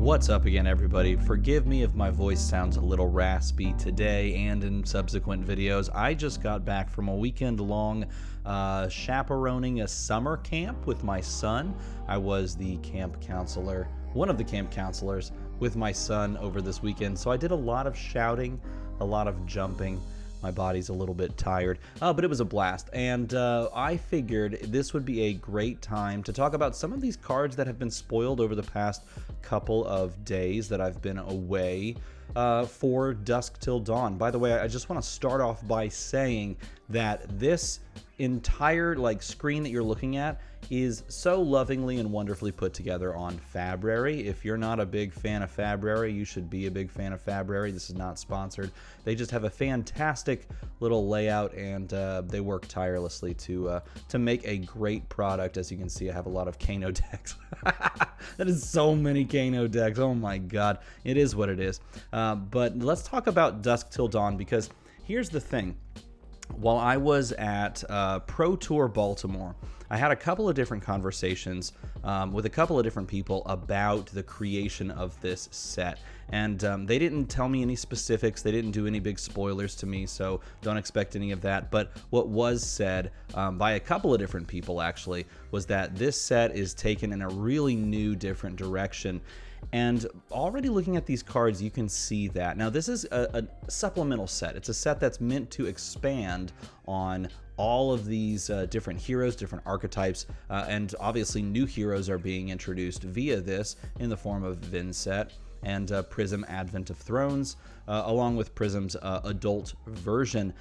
What's up again, everybody? Forgive me if my voice sounds a little raspy today and in subsequent videos. I just got back from a weekend-long chaperoning a summer camp with my son. I was the camp counselor, one of the camp counselors with my son over this weekend, so I did a lot of shouting, a lot of jumping. My body's a little bit tired, but it was a blast, and I figured this would be a great time to talk about some of these cards that have been spoiled over the past couple of days that I've been away for Dusk Till Dawn. By the way, I just want to start off by saying that this entire screen that you're looking at is so lovingly and wonderfully put together on Fabrary. If you're not a big fan of Fabrary, you should be a big fan of Fabrary. This is not sponsored. They just have a fantastic little layout, and they work tirelessly to make a great product. As you can see, I have a lot of Kano decks. That is so many Kano decks. Oh my god. It is what it is. But let's talk about Dusk Till Dawn, because here's the thing. While I was at Pro Tour Baltimore, I had a couple of different conversations with a couple of different people about the creation of this set. And they didn't tell me any specifics. They didn't do any big spoilers to me, so don't expect any of that. But what was said by a couple of different people, actually, was that this set is taken in a really new, different direction. And already looking at these cards, you can see that. Now, this is a supplemental set. It's a set that's meant to expand on all of these different heroes, different archetypes, and obviously new heroes are being introduced via this in the form of Vinset and Prism Advent of Thrones, along with Prism's adult version.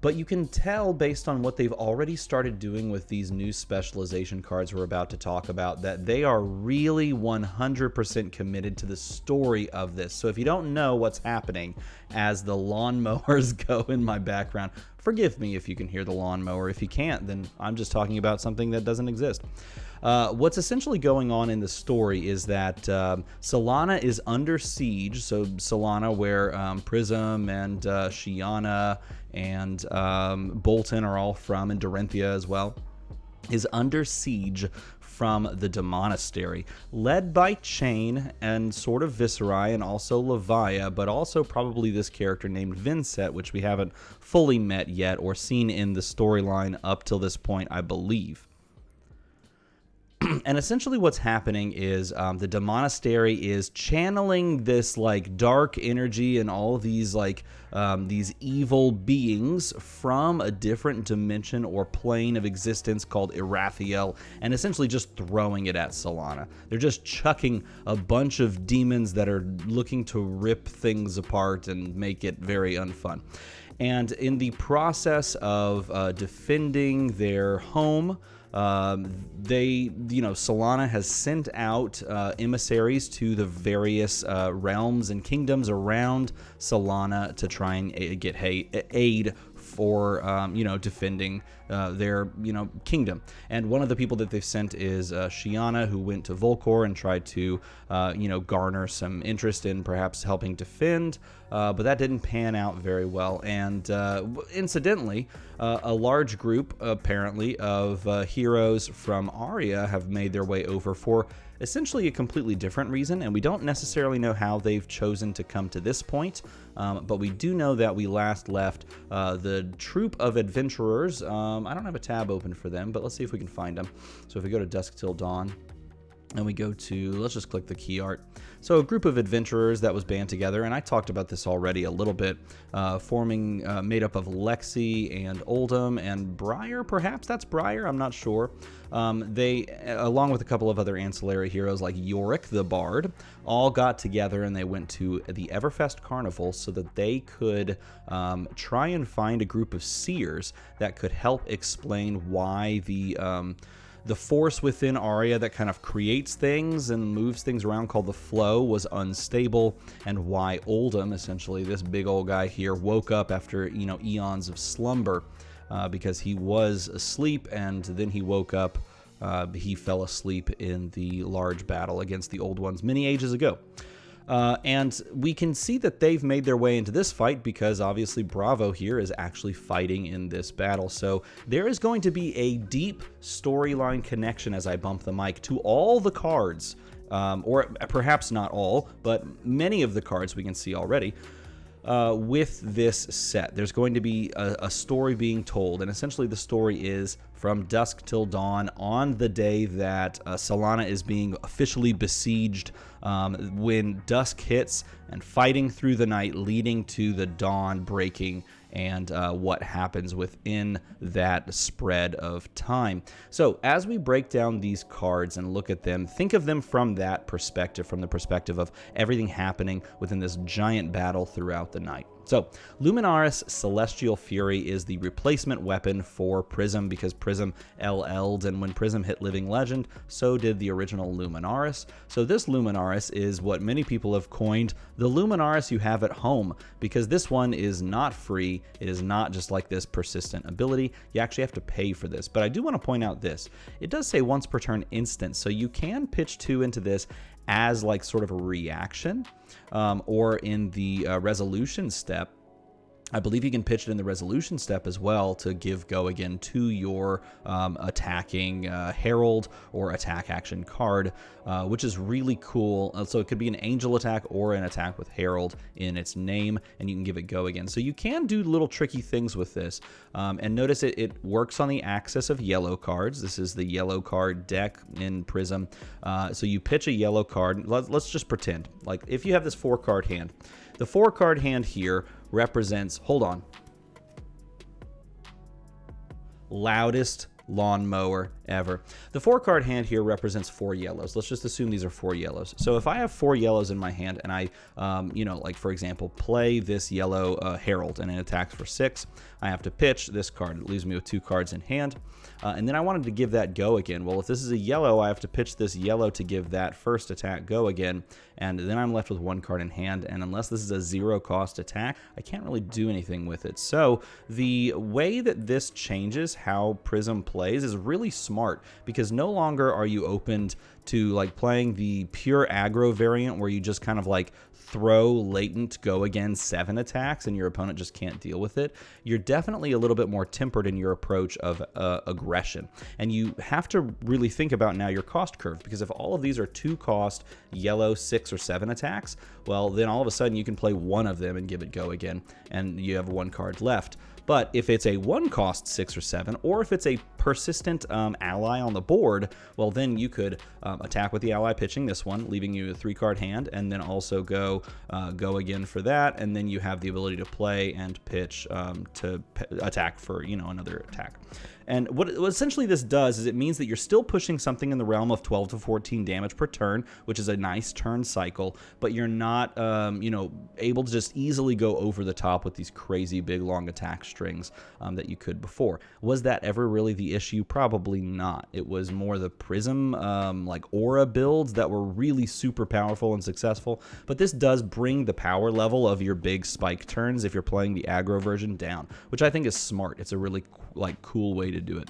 But you can tell, based on what they've already started doing with these new specialization cards we're about to talk about, that they are really 100% committed to the story of this. So if you don't know what's happening as the lawnmowers go in my background, forgive me if you can hear the lawnmower. If you can't, then I'm just talking about something that doesn't exist. What's essentially going on in the story is that Solana is under siege. So Solana, where Prism and Shiana and Bolton are all from, and Dorinthia as well, is under siege from the Demonastery, led by Chain and sort of Viscerai and also Levia, but also probably this character named Vinset, which we haven't fully met yet or seen in the storyline up till this point, I believe. And essentially what's happening is the Demonastery is channeling this dark energy and all of these these evil beings from a different dimension or plane of existence called Irathiel, and essentially just throwing it at Solana. They're just chucking a bunch of demons that are looking to rip things apart and make it very unfun. And in the process of defending their home, Solana has sent out emissaries to the various realms and kingdoms around Solana to try and get aid for defending their kingdom. And one of the people that they've sent is Shiana, who went to Volcor and tried to garner some interest in perhaps helping defend, but that didn't pan out very well. And incidentally, a large group apparently of heroes from Aria have made their way over for essentially a completely different reason, and we don't necessarily know how they've chosen to come to this point, but we do know that we last left the troop of adventurers. I don't have a tab open for them, but let's see if we can find them. So if we go to Dusk Till Dawn, and we go to, let's just click the key art. So a group of adventurers that was band together, and I talked about this already a little bit, forming, made up of Lexi and Oldham and Briar, perhaps that's Briar, I'm not sure. They, along with a couple of other ancillary heroes like Yorick the Bard, all got together and they went to the Everfest Carnival so that they could try and find a group of seers that could help explain why the force within Aria that kind of creates things and moves things around, called the Flow, was unstable, and why Oldham, essentially this big old guy here, woke up after eons of slumber, because he was asleep and then he woke up. He fell asleep in the large battle against the Old Ones many ages ago. And we can see that they've made their way into this fight because obviously Bravo here is actually fighting in this battle. So there is going to be a deep storyline connection, as I bump the mic, to all the cards or perhaps not all, but many of the cards we can see already. With this set, there's going to be a story being told, and essentially the story is from dusk till dawn on the day that Solana is being officially besieged, when dusk hits and fighting through the night leading to the dawn breaking, and what happens within that spread of time. So as we break down these cards and look at them, think of them from that perspective, from the perspective of everything happening within this giant battle throughout the night. So Luminaris Celestial Fury is the replacement weapon for Prism, because Prism LL'd, and when Prism hit Living Legend, so did the original Luminaris. So this Luminaris is what many people have coined the Luminaris you have at home, because this one is not free. It is not just like this persistent ability. You actually have to pay for this. But I do want to point out this. It does say once per turn instant, so you can pitch 2 into this as like sort of a reaction, or in the resolution step. I believe you can pitch it in the resolution step as well to give go again to your attacking Herald or attack action card, which is really cool. So it could be an angel attack or an attack with Herald in its name, and you can give it go again. So you can do little tricky things with this. And notice it works on the axis of yellow cards. This is the yellow card deck in Prism. So you pitch a yellow card. Let's just pretend, like if you have this 4-card hand, the 4-card hand here represents, hold on, loudest lawnmower ever. The 4-card hand here represents 4 yellows. Let's just assume these are 4 yellows. So if I have 4 yellows in my hand and I, like for example, play this yellow Herald and it attacks for 6, I have to pitch this card. It leaves me with 2 cards in hand. And then I wanted to give that go again. Well, if this is a yellow, I have to pitch this yellow to give that first attack go again. And then I'm left with 1 card in hand. And unless this is a 0-cost attack, I can't really do anything with it. So the way that this changes how Prism plays is really smart, because no longer are you opened to like playing the pure aggro variant where you just kind of like throw latent go again 7 attacks and your opponent just can't deal with it. You're definitely a little bit more tempered in your approach of aggression, and you have to really think about now your cost curve, because if all of these are 2-cost yellow 6 or 7 attacks, well then all of a sudden you can play 1 of them and give it go again and you have 1 card left. But if it's a 1-cost 6 or 7, or if it's a persistent ally on the board, well then you could attack with the ally pitching this one, leaving you a 3-card hand, and then also go again for that, and then you have the ability to play and pitch to attack for another attack. And what essentially this does is it means that you're still pushing something in the realm of 12 to 14 damage per turn, which is a nice turn cycle, but you're not, able to just easily go over the top with these crazy big long attack strings that you could before. Was that ever really the issue? Probably not. It was more the Prism, like aura builds that were really super powerful and successful, but this does bring the power level of your big spike turns if you're playing the aggro version down, which I think is smart. It's a really cool way to do it.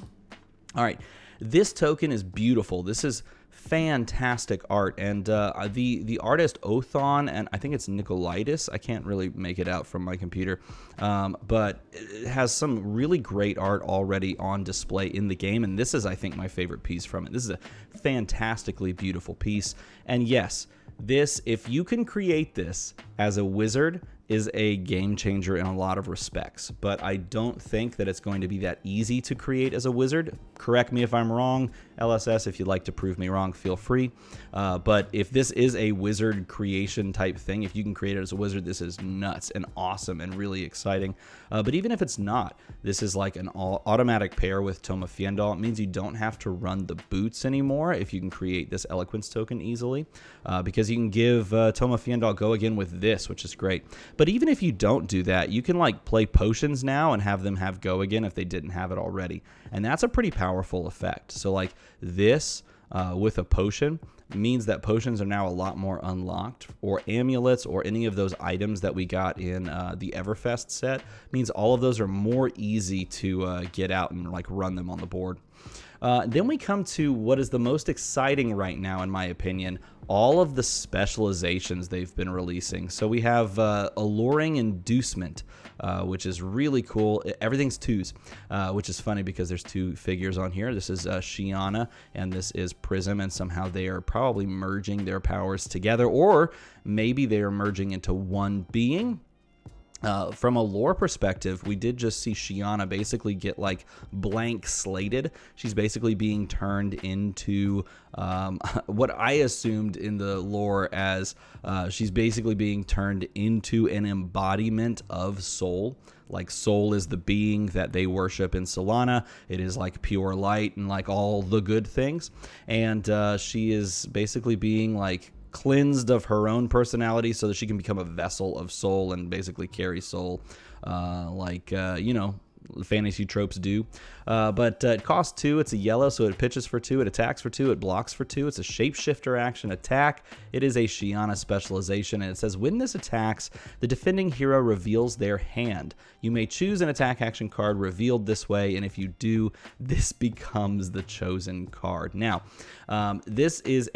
All right, this token is beautiful. This is fantastic art, and the artist Othon, and I think it's Nicolaitis, I can't really make it out from my computer, but it has some really great art already on display in the game, and this is, I think, my favorite piece from it. This is a fantastically beautiful piece, and yes, this, if you can create this as a wizard, is a game changer in a lot of respects, but I don't think that it's going to be that easy to create as a wizard. Correct me if I'm wrong, LSS, if you'd like to prove me wrong, feel free. But if this is a wizard creation type thing, if you can create it as a wizard, this is nuts and awesome and really exciting. But even if it's not, this is like an automatic pair with Toma Fiendal. It means you don't have to run the boots anymore if you can create this Eloquence token easily, because you can give Toma Fiendal go again with this, which is great. But even if you don't do that, you can like play potions now and have them have go again if they didn't have it already. And that's a pretty powerful effect. So like this with a potion means that potions are now a lot more unlocked, or amulets or any of those items that we got in the Everfest set means all of those are more easy to get out and like run them on the board. Then we come to what is the most exciting right now, in my opinion, all of the specializations they've been releasing. So we have Alluring Inducement, which is really cool. Everything's twos, which is funny because there's two figures on here. This is Shiana, and this is Prism, and somehow they are probably merging their powers together, or maybe they are merging into one being. From a lore perspective, we did just see Shiana basically get like blank slated. She's basically being turned into what I assumed in the lore as she's basically being turned into an embodiment of Soul. Like Soul is the being that they worship in Solana. It is like pure light and like all the good things. And she is basically being like cleansed of her own personality so that she can become a vessel of Soul and basically carry Soul you know, fantasy tropes do. But it costs 2. It's a yellow, so it pitches for 2. It attacks for 2. It blocks for 2. It's a shapeshifter action attack. It is a Shiana specialization, and it says when this attacks, the defending hero reveals their hand. You may choose an attack action card revealed this way, and if you do, this becomes the chosen card. Now, this is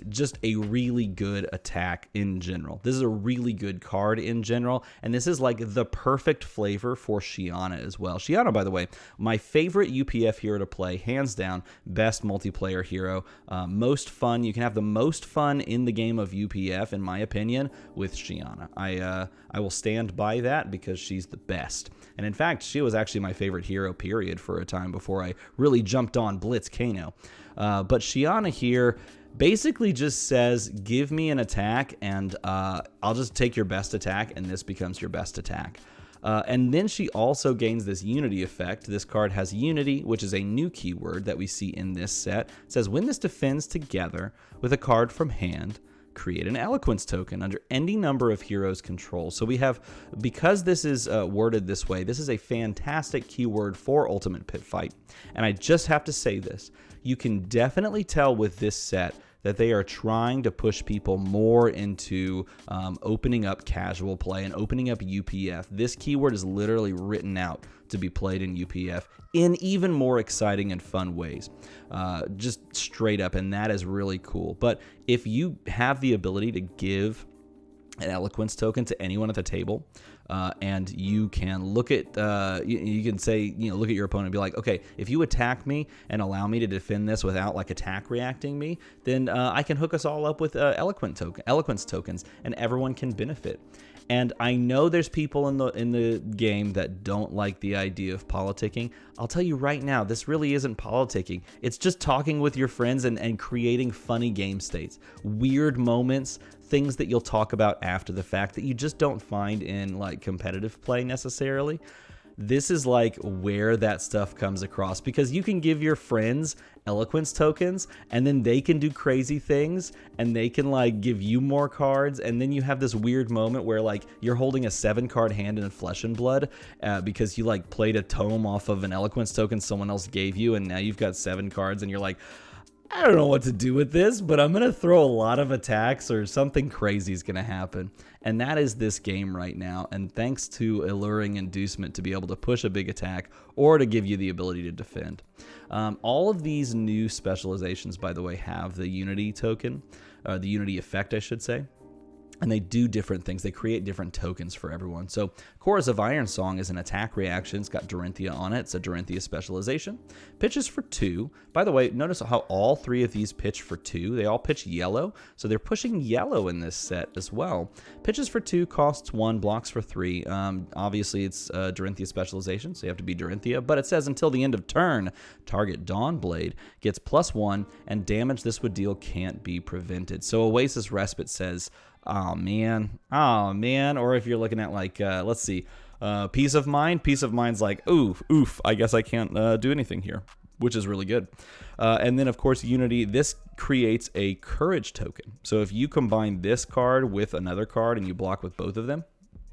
just a really good attack in general. This is a really good card in general, and this is like the perfect flavor for Shiana as well. Shiana, by the way, my favorite UPF hero to play, hands down, best multiplayer hero, most fun. You can have the most fun in the game of UPF, in my opinion, with Shiana. I will stand by that because she's the best. And in fact, she was actually my favorite hero, period, for a time before I really jumped on Blitz Kano. But Shiana here basically just says, give me an attack, and I'll just take your best attack, and this becomes your best attack. And then she also gains this Unity effect. This card has Unity, which is a new keyword that we see in this set. It says, when this defends together with a card from hand, create an Eloquence token under any number of heroes' control. So we have, because this is worded this way, this is a fantastic keyword for Ultimate Pit Fight. And I just have to say this. You can definitely tell with this set that they are trying to push people more into opening up casual play and opening up UPF. This keyword is literally written out to be played in UPF in even more exciting and fun ways. Just straight up, and that is really cool. But if you have the ability to give an Eloquence token to anyone at the table, and you can look at, you can say, look at your opponent and be like, okay, if you attack me and allow me to defend this without like attack reacting me, then I can hook us all up with Eloquence tokens, and everyone can benefit. And I know there's people in the game that don't like the idea of politicking. I'll tell you right now, this really isn't politicking. It's just talking with your friends and creating funny game states, weird moments, things that you'll talk about after the fact that you just don't find in like competitive play necessarily. This is like where that stuff comes across, because you can give your friends Eloquence tokens and then they can do crazy things and they can like give you more cards, and then you have this weird moment where like you're holding a 7-card hand in Flesh and Blood because you like played a tome off of an Eloquence token someone else gave you, and now you've got 7 cards and you're like, I don't know what to do with this, but I'm going to throw a lot of attacks or something crazy is going to happen. And that is this game right now. And thanks to Alluring Inducement to be able to push a big attack or to give you the ability to defend. All of these new specializations, by the way, have the Unity token, the Unity effect, I should say. And they do different things. They create different tokens for everyone. So Chorus of Ironsong is an attack reaction. It's got Dorinthia on it. It's a Dorinthia specialization. Pitches for 2. By the way, notice how all 3 of these pitch for 2. They all pitch yellow. So they're pushing yellow in this set as well. Pitches for 2, costs 1, blocks for 3. Obviously, it's Dorinthia specialization, so you have to be Dorinthia. But it says until the end of turn, target Dawnblade gets +1, and damage this would deal can't be prevented. So Oasis Respite says, oh man, or if you're looking at like, let's see, Peace of Mind. Peace of Mind's like, oof, I guess I can't do anything here, which is really good. And then, of course, Unity, this creates a Courage token. So if you combine this card with another card and you block with both of them,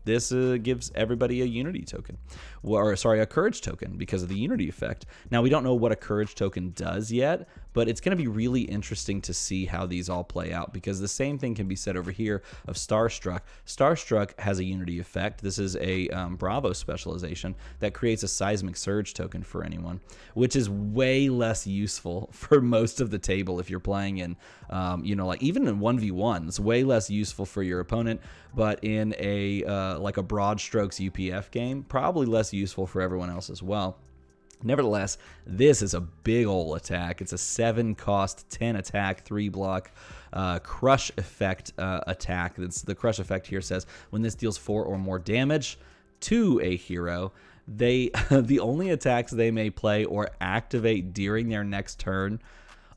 this gives everybody a Unity token, a Courage token because of the Unity effect. Now, we don't know what a Courage token does yet, but it's going to be really interesting to see how these all play out, because the same thing can be said over here of Starstruck. Starstruck has a unity effect. This is a Bravo specialization that creates a seismic surge token for anyone, which is way less useful for most of the table if you're playing in, you know, like even in 1v1, it's way less useful for your opponent, but in a like a broad strokes UPF game, probably less useful for everyone else as well. Nevertheless, this is a big ol' attack. It's a 7 cost, 10 attack, 3 block crush effect attack. The crush effect here says when this deals 4 or more damage to a hero, the only attacks they may play or activate during their next turn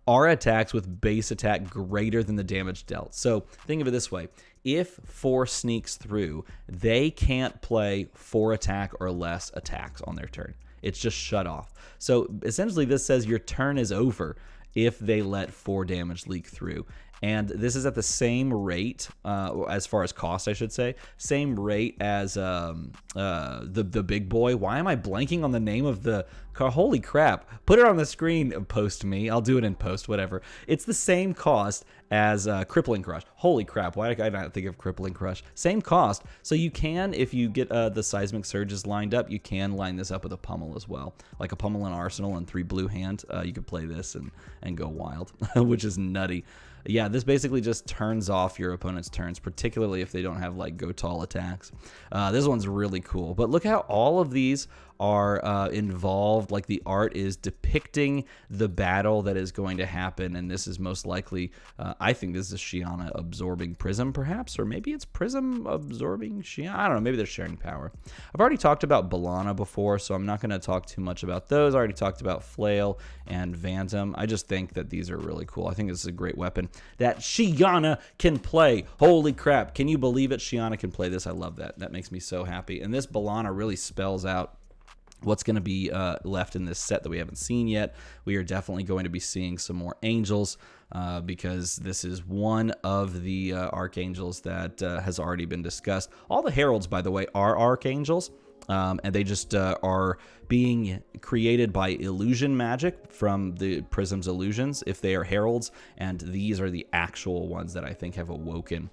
are attacks with base attack greater than the damage dealt. So think of it this way. If 4 sneaks through, they can't play 4 attack or less attacks on their turn. It's just shut off. So essentially this says your turn is over if they let 4 damage leak through. And this is at the same rate, as far as cost, I should say, same rate as the big boy. Why am I blanking on the name of the car? Holy crap. Put it on the screen, post me. I'll do it in post, whatever. It's the same cost as Crippling Crush. Holy crap, why did I not think of Crippling Crush? Same cost. So you can, if you get the Seismic Surges lined up, you can line this up with a Pummel as well. Like a Pummel and Arsenal and 3 blue hand. You could play this and go wild, which is nutty. Yeah, this basically just turns off your opponent's turns, particularly if they don't have like go tall attacks. This one's really cool, but look how all of these are involved. Like the art is depicting the battle that is going to happen, and this is most likely, I think this is Shiana absorbing Prism perhaps, or maybe it's Prism absorbing Shiana. I don't know, maybe they're sharing power. I've already talked about Balana before, so I'm not going to talk too much about those. I already talked about Flail and Phantom. I just think that these are really cool. I think this is a great weapon that Shiana can play. Holy crap, can you believe it? Shiana can play this. I love that. That makes me so happy. And this Balana really spells out what's going to be left in this set that we haven't seen yet. We are definitely going to be seeing some more angels because this is one of the archangels that has already been discussed. All the heralds, by the way, are archangels. And they just are being created by illusion magic from the Prism's illusions if they are heralds, and these are the actual ones that I think have awoken.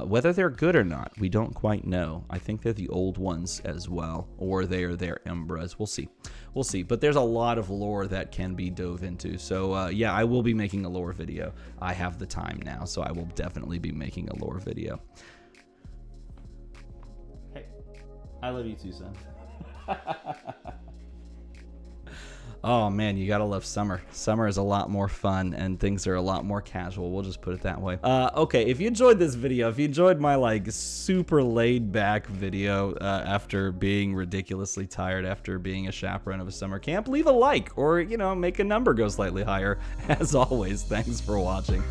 Whether they're good or not, we don't quite know. I think they're the old ones as well, or they are their Embras. We'll see. We'll see. But there's a lot of lore that can be dove into. So yeah, I will be making a lore video. I have the time now, so I will definitely be making a lore video. I love you too, son. Oh man, you gotta love summer. Summer is a lot more fun and things are a lot more casual. We'll just put it that way. Okay, if you enjoyed this video, if you enjoyed my like super laid back video after being ridiculously tired after being a chaperone of a summer camp, leave a like or, you know, make a number go slightly higher. As always, thanks for watching.